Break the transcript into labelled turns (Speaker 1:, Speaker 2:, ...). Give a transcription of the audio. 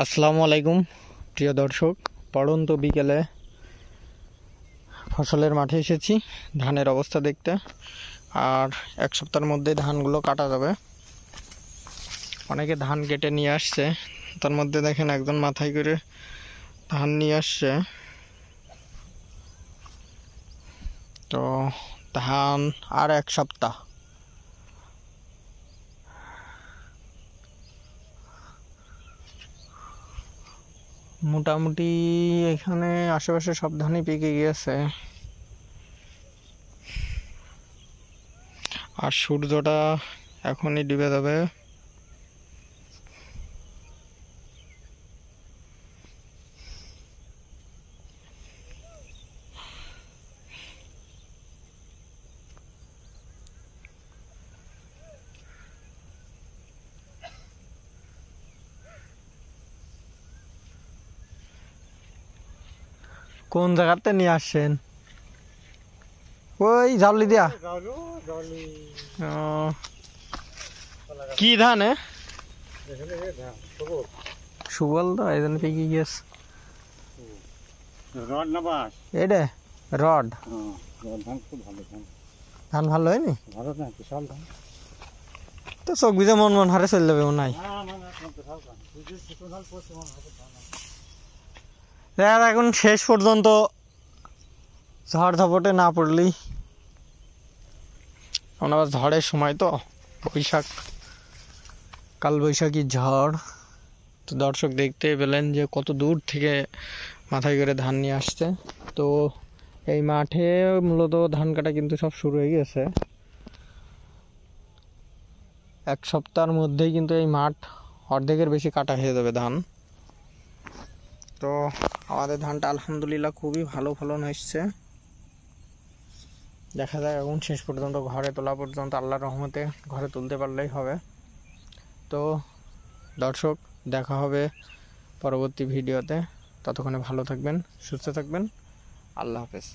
Speaker 1: আসসালামু আলাইকুম প্রিয় দর্শক, পড়ন্ত বিকেলে ফসলের মাঠে এসেছি ধানের অবস্থা দেখতে। আর এক সপ্তাহের মধ্যে ধানগুলো কাটা যাবে। অনেকে ধান কেটে নিয়ে আসছে, তার মধ্যে দেখেন একজন মাথায় করে ধান নিয়ে আসছে। তো ধান আর এক সপ্তাহ, মোটামুটি এখানে আশেপাশে সব ধানই পেকে গিয়েছে। আর সূর্যটা এখনই ডুবে যাবে। কোন জায়গাতে নিয়ে আসছেন? ওই জাউলি দিয়া। কি ধান? সুবল তো এই জন্য পেকে গিয়েছে। এটা রড ধান ভালো হয়নি তো, চোখ বুঝে মন মন হারে চলে যাবে। নাই এখন শেষ পর্যন্ত ঝড় ঝাপটে না পড়লেই। এখন আবার ঝড়ের সময় তো, বৈশাখ কাল বৈশাখী ঝড়। তো দর্শক দেখতে পেলেন যে কত দূর থেকে মাথায় করে ধান নিয়ে আসছে। তো এই মাঠে মূলত ধান কাটা কিন্তু সব শুরু হয়ে গেছে। এক সপ্তাহের মধ্যেই কিন্তু এই মাঠ অর্ধেকের বেশি কাটা হয়ে যাবে ধান। তো আমাদের ধানটা আলহামদুলিল্লাহ খুবই ভালো ফলন এসছে। দেখা যাক এখন শেষ পর্যন্ত ঘরে তোলা পর্যন্ত, আল্লাহর রহমতে ঘরে তুলতে পারলেই হবে। তো দর্শক, দেখা হবে পরবর্তী ভিডিওতে। ততক্ষণে ভালো থাকবেন, সুস্থ থাকবেন। আল্লাহ হাফেজ।